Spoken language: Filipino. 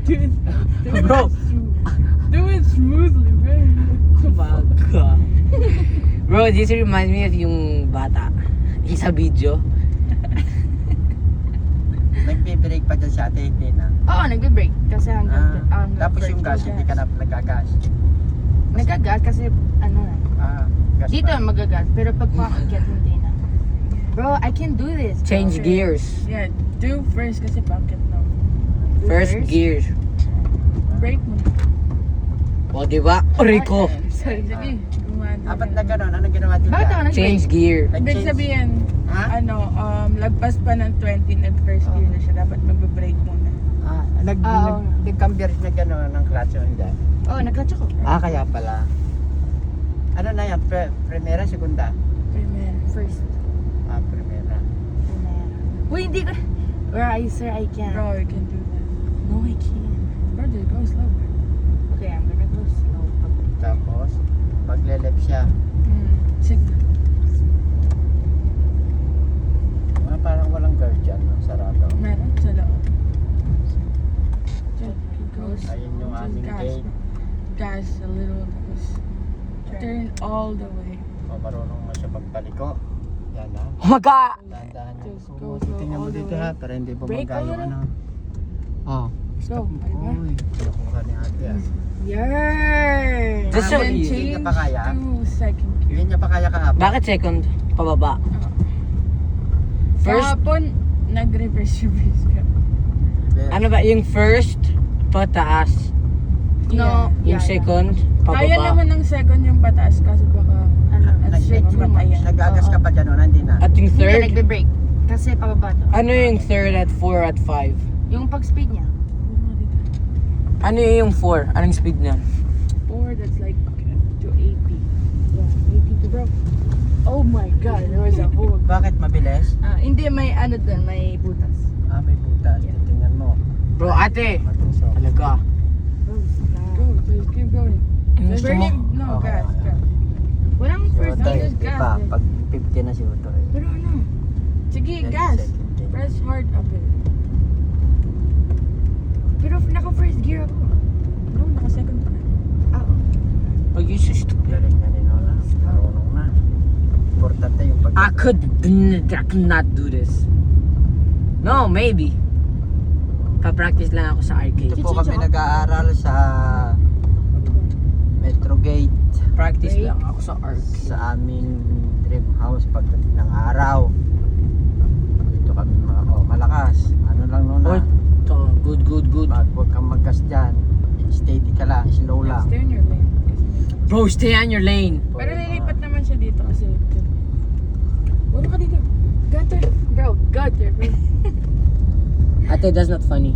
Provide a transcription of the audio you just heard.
Bro. Do it smoothly, man. Baga. Bro, this reminds me of yung bata. Yung sa video. Nagbe-break pa dyan si ate, hindi na. Oo, nagbe-break. Kasi hanggang... Tapos yung gas, hindi ka na nagagas. Nagagas kasi ano na. Gas Dito pa. magagas. Pero pag paakyat hindi na. Bro, I can do this. Bro. Change gears. Yeah, do first kasi bakit no? First gears. Break mo. O, diba? Aray ko. Sorry, sige. Gumana. Apat na gano'n, ano ginawa din Bakit ako Change gear. Ibig sabihin, Ha? lagpas pa ng 20, nag-first gear na siya. Dapat magbe-break muna. Nag-cambio na gano'n ng clutch o hindi? Oo, nagkatsa ko. Kaya pala. Ano na yan? Primera, segunda? Primer. First. Primera. Uy, hindi ko... Right, sir, I can. Bro, you can do that. No, I can't. Bro, just go slow. Okay, I'm gonna go slow. Tapos, magle-left siya. Signal. Parang walang guard dyan, no? Sarado. Meron sa loob. Just go Ayun yung just aming gas. gate. Gas a little. Tapos turn all the way. Marunong mo siya pagpaliko. Yan ha. Oh my God! Dahan-dahan niya. Just go Tingnan mo all the dito way. ha, para hindi Brake bumangga yung a ano. Oh. Go, diba? Uy, kinukuha ni ate ah. Yarn! That's so And then easy. change Hindi ka pa kaya? to second Hindi gear. niya pa kaya kahapon. Bakit second? Pababa. First, Kahapon, nag-reverse ka. ano ba? Yung first, pataas. No. Yung second, Kaya pababa. naman ng second yung pataas kasi baka Straight Nag- through. Ayan. Nagagas ka pa dyan o hindi na? At yung Hindi, third, nagbe-break. Kasi pababa to. ano yung third at 4 at 5? Yung pag-speed niya. Ano yung 4? Anong speed niyan? 4, that's like to 80. Yeah, 80 to bro. Oh my god, there was a hole. Bakit mabilis? Hindi, may ano dun, may butas. May butas. Titingnan mo. Bro, ate! Matusok. Talaga. Go, just keep going. Yung gusto mo? No, Okay, gas, okay. gas. Walang Si first Otoy, gear. diba? Pag 50 na si Otoy. Pero ano? Sige, Then gas. second gear. Press hard up it. Pero naka-first gear ako. No, naka-second pa na. Oo. Pag yung stupid. Galing na ni Nola. Marunong na. Importante yung pag... I could not do this. No, maybe. Pa-practice lang ako sa arcade. Ito po kami nag-aaral sa Metro Gate Practice lang ako sa arcade. sa aming dream house pagdating ng araw. Dito kami malakas. Ano lang Oh, Nola? to, good, good, good. Huwag kang maggas dyan. Steady ka lang, slow lang. Stay on your lane. Bro, stay on your lane. Pero lilipat naman siya dito kasi... Wala ka dito. Got there. Bro, got there, bro. Ate, that's not funny.